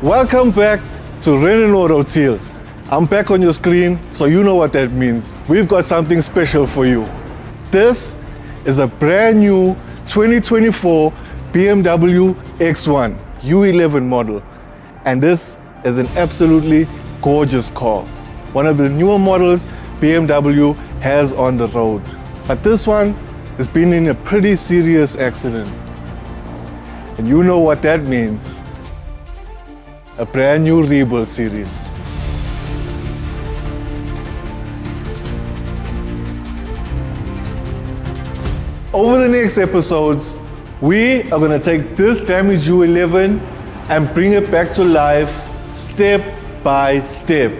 Welcome back to Rennen Autoteile. I'm back on your screen, so you know what that means. We've got something special for you. This is a brand new 2024 BMW X1 U11 model. And this is an absolutely gorgeous car. One of the newer models BMW has on the road. But this one has been in a pretty serious accident. And you know what that means. A brand new rebuild series. Over the next episodes, we are going to take this damaged U11 and bring it back to life step by step.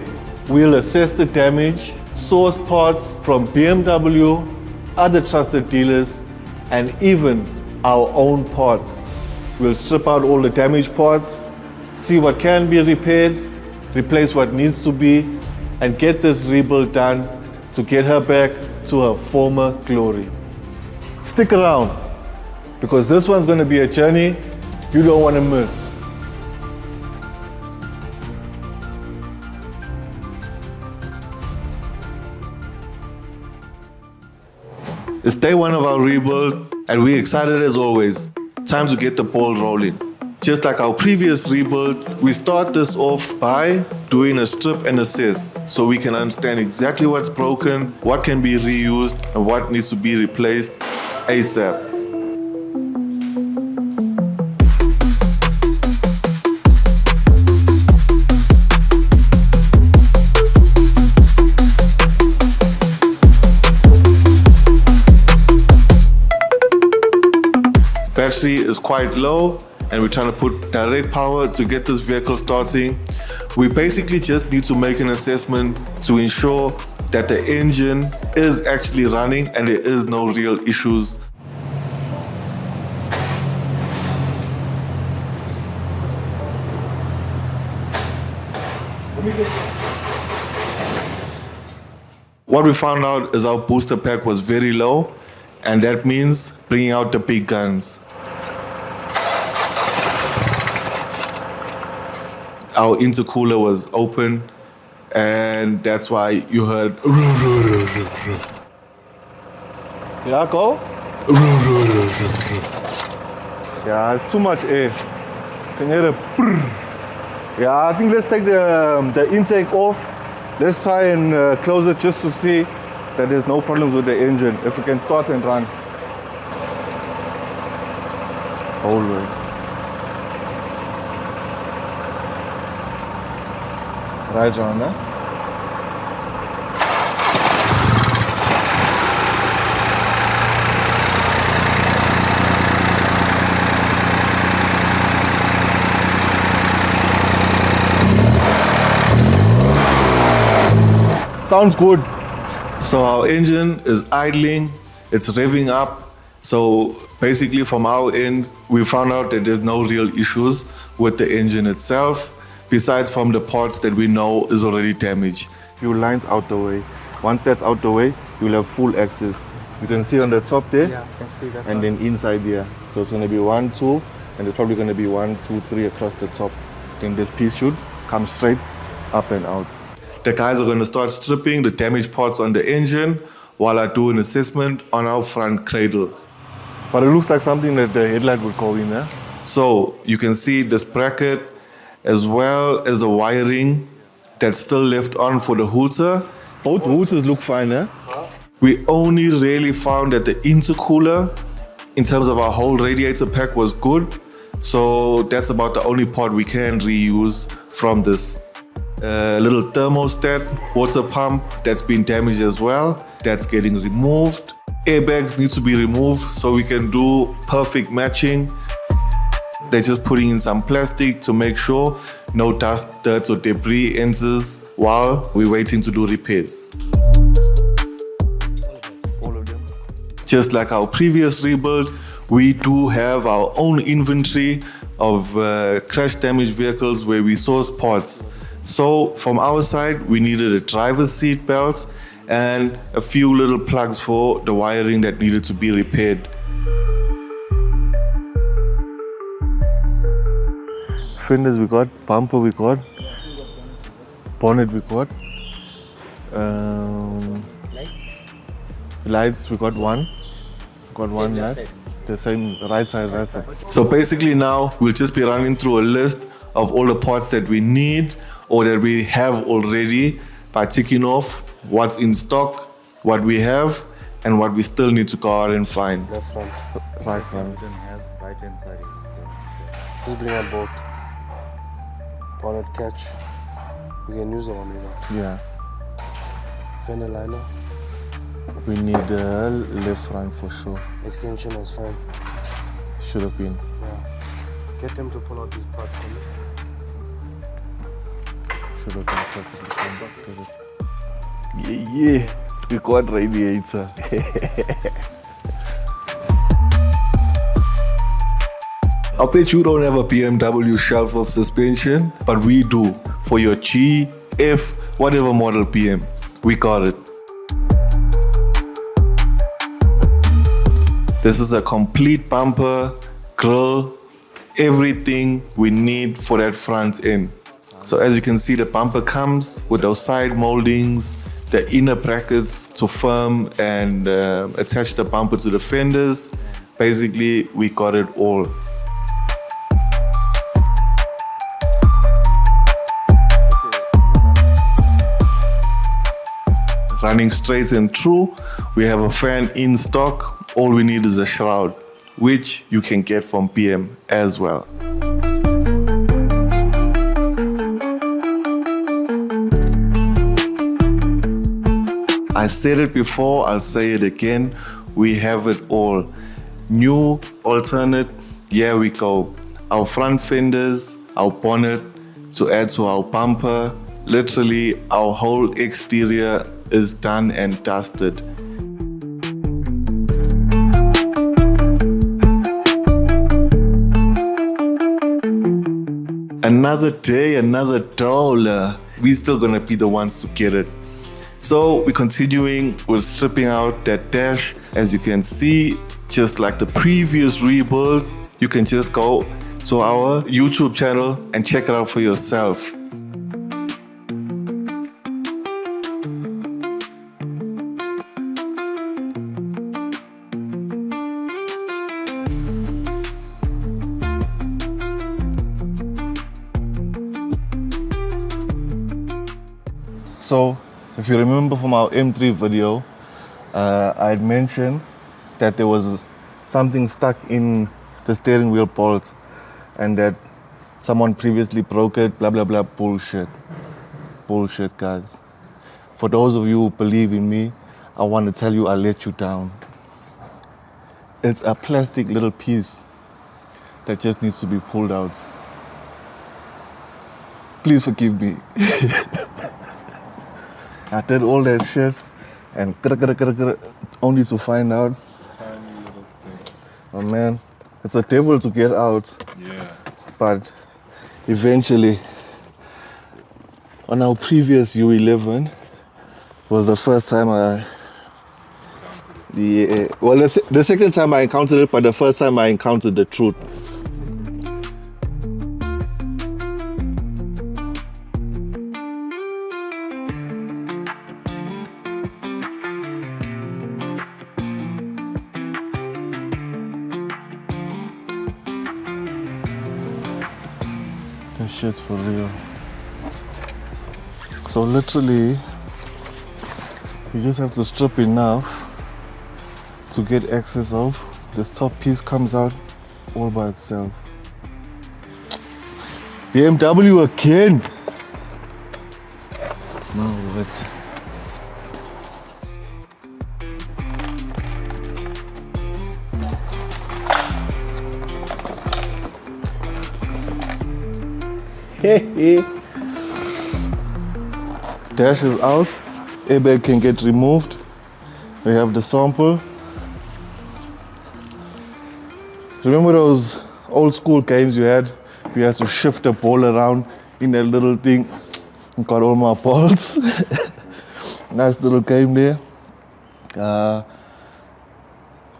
We'll assess the damage, source parts from BMW, other trusted dealers, and even our own parts. We'll strip out all the damaged parts, see what can be repaired, replace what needs to be, and get this rebuild done to get her back to her former glory. Stick around, because this one's going to be a journey you don't want to miss. It's day one of our rebuild, and we're excited as always. Time to get the ball rolling. Just like our previous rebuild, we start this off by doing a strip and assess so we can understand exactly what's broken, what can be reused, and what needs to be replaced ASAP. Battery is quite low, and we're trying to put direct power to get this vehicle starting. We basically just need to make an assessment to ensure that the engine is actually running and there is no real issues. What we found out is our booster pack was very low, and that means bringing out the big guns. Our intercooler was open, and that's why you heard. Yeah, go. Yeah, it's too much air. Can you hear the? Yeah, I think let's take the intake off. Let's try and close it just to see that there's no problems with the engine. If we can start and run. Hold on. Right around there. Sounds good. So our engine is idling, it's revving up. So basically from our end, we found out that there's no real issues with the engine itself, besides from the parts that we know is already damaged. Few lines out the way. Once that's out the way, you'll have full access. You can see on the top there, yeah, I can see that and then inside there. So it's going to be 1, 2, and there's probably going to be 1, 2, 3 across the top. Then this piece should come straight up and out. The guys are going to start stripping the damaged parts on the engine while I do an assessment on our front cradle. But it looks like something that the headlight would go in there. So you can see this bracket as well as the wiring that's still left on for the hooter. Both hooters look fine, eh? We only really found that the intercooler, in terms of our whole radiator pack, was good. So that's about the only part we can reuse from this. Little thermostat, water pump, that's been damaged as well. That's getting removed. Airbags need to be removed so we can do perfect matching. They're just putting in some plastic to make sure no dust, dirt, or debris enters while we're waiting to do repairs. All of them. Just like our previous rebuild, we do have our own inventory of crash damaged vehicles where we source parts. So from our side, we needed a driver's seat belt and a few little plugs for the wiring that needed to be repaired. Fenders we got, bumper we got, bonnet we got, lights we got one. Got one light. The same right side, right side. So basically now we'll just be running through a list of all the parts that we need or that we have already by ticking off what's in stock, what we have, and what we still need to go out and find. Left front. Right front. We didn't have right hand side. Just bring up both. Bonnet catch. We can use the one we got. Yeah. Fender liner. We need a left front for sure. Extension was fine. Should have been. Yeah. Get them to pull out these parts for me. Should have been. Yeah. We got radiator. I bet you don't have a BMW shelf of suspension, but we do. For your G, F, whatever model PM, we got it. This is a complete bumper, grille, everything we need for that front end. So as you can see, the bumper comes with those side moldings, the inner brackets to firm and attach the bumper to the fenders. Basically, we got it all. Running straight and true, we have a fan in stock. All we need is a shroud, which you can get from PM as well. I said it before, I'll say it again. We have it all. New, alternate, here we go. Our front fenders, our bonnet, to add to our bumper. Literally, our whole exterior is done and dusted. Another day, another dollar. We still gonna be the ones to get it. So we're continuing with stripping out that dash. As you can see, just like the previous rebuild, you can just go to our YouTube channel and check it out for yourself. So, if you remember from our M3 video, I had mentioned that there was something stuck in the steering wheel bolt and that someone previously broke it, blah, blah, blah, bullshit. Bullshit, guys. For those of you who believe in me, I want to tell you I let you down. It's a plastic little piece that just needs to be pulled out. Please forgive me. I did all that shit and only to find out. Tiny little thing. Oh man, it's a devil to get out. Yeah. But eventually, on our previous U11, was the first time well, the second time I encountered it, but the first time I encountered the truth. This shit's for real. So literally, you just have to strip enough to get access of. This top piece comes out all by itself. BMW again! No, what? Dash is out, airbag can get removed. We have the sample. Remember those old school games you had? You had to shift the ball around in that little thing. Got all my balls. Nice little game there.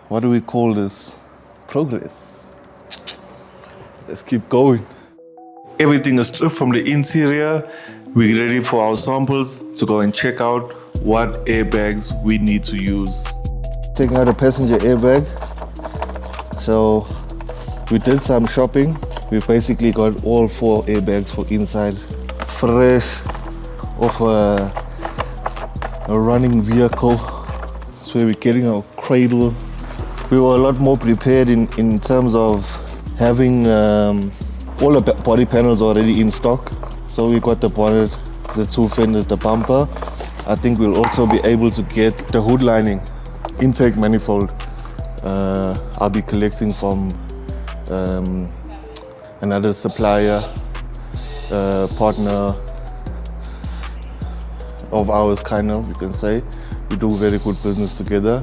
What do we call this? Progress. Let's keep going. Everything is stripped from the interior. We're ready for our samples to go and check out what airbags we need to use. Taking out a passenger airbag. So we did some shopping. We basically got all 4 airbags for inside. Fresh off a running vehicle. So we're getting our cradle. We were a lot more prepared in terms of having all the body panels already in stock. So we got the bonnet, the 2 fenders, the bumper. I think we'll also be able to get the hood lining, intake manifold. I'll be collecting from another supplier, partner of ours, kind of, you can say. We do very good business together.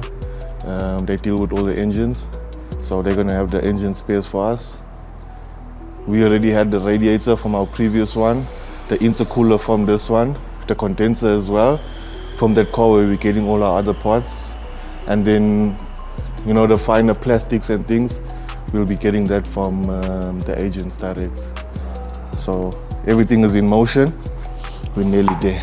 They deal with all the engines, so they're gonna have the engine spares for us. We already had the radiator from our previous one, the intercooler from this one, the condenser as well. From that car where we're getting all our other parts. And then, you know, the finer plastics and things, we'll be getting that from the agents direct. So everything is in motion. We're nearly there.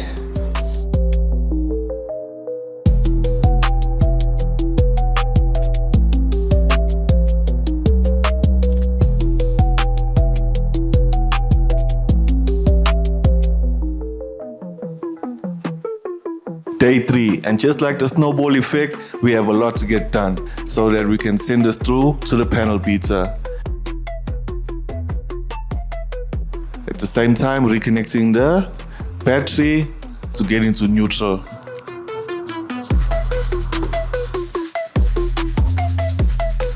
Day 3, and just like the snowball effect, we have a lot to get done so that we can send this through to the panel beater. At the same time, reconnecting the battery to get into neutral.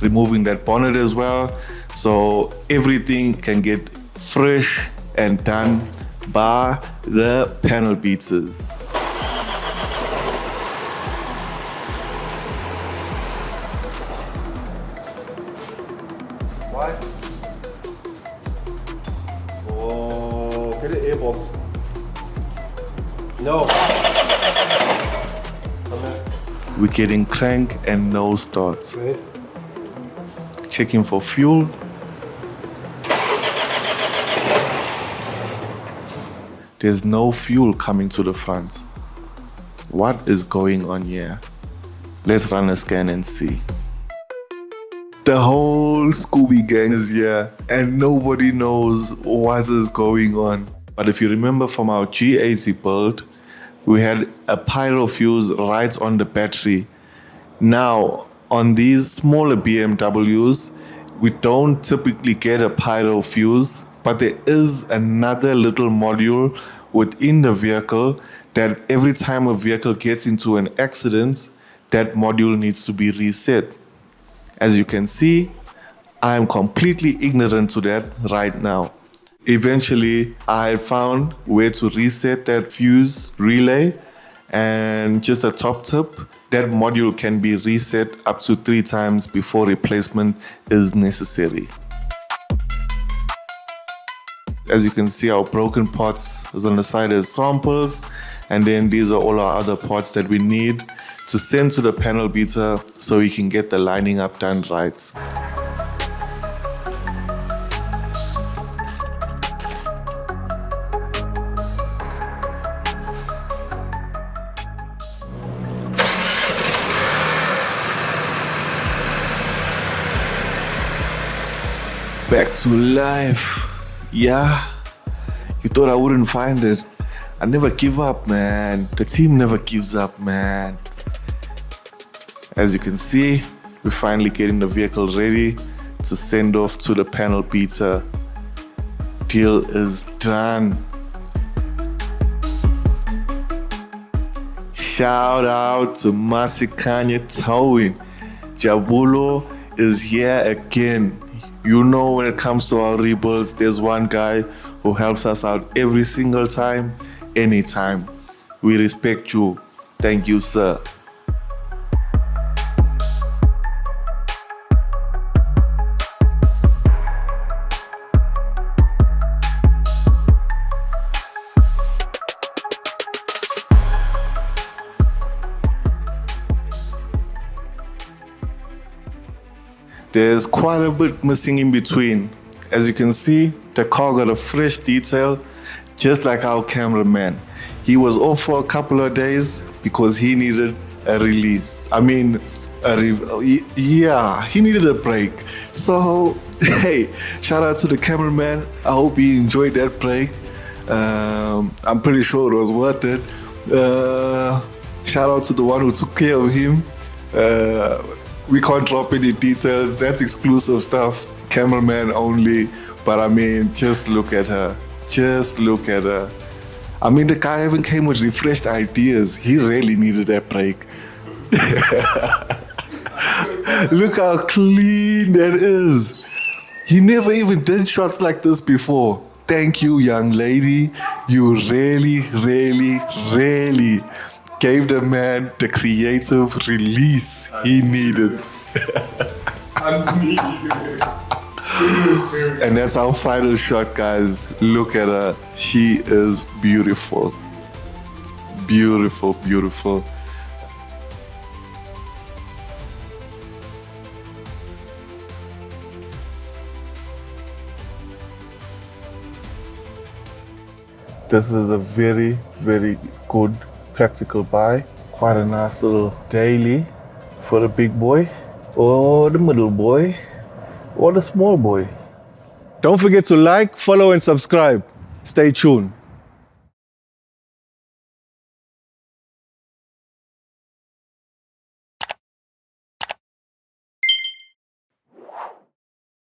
Removing that bonnet as well, so everything can get fresh and done by the panel beaters. Oh, get the airbox. No. We're getting crank and no starts. Wait. Checking for fuel. There's no fuel coming to the front. What is going on here? Let's run a scan and see. The whole Scooby gang is here and nobody knows what is going on. But if you remember from our G80 build, we had a pyro fuse right on the battery. Now, on these smaller BMWs, we don't typically get a pyro fuse, but there is another little module within the vehicle that every time a vehicle gets into an accident, that module needs to be reset. As you can see, I am completely ignorant to that right now. Eventually, I found where to reset that fuse relay, and just a top tip, that module can be reset up to 3 times before replacement is necessary. As you can see, our broken parts is on the side as samples, and then these are all our other parts that we need to send to the panel beater so we can get the lining up done right. Back to life. Yeah, you thought I wouldn't find it. I never give up, man. The team never gives up, man. As you can see, we're finally getting the vehicle ready to send off to the panel beater. Deal is done. Shout out to Masikanye Towing. Jabulo is here again. You know, when it comes to our rebuilds, there's one guy who helps us out every single time, anytime. We respect you. Thank you, sir. There's quite a bit missing in between. As you can see, the car got a fresh detail, just like our cameraman. He was off for a couple of days because he needed a release. I mean, he needed a break. So, hey, shout out to the cameraman. I hope he enjoyed that break. I'm pretty sure it was worth it. Shout out to the one who took care of him. We can't drop any details. That's exclusive stuff. Cameraman only. But I mean, just look at her. Just look at her. I mean, the guy even came with refreshed ideas. He really needed that break. Look how clean that is. He never even did shots like this before. Thank you, young lady. You really, really, really gave the man the creative release he needed. And that's our final shot, guys. Look at her. She is beautiful. Beautiful, beautiful. This is a very, very good practical buy. Quite a nice little daily for the big boy or the middle boy or the small boy. Don't forget to like, follow and subscribe. Stay tuned.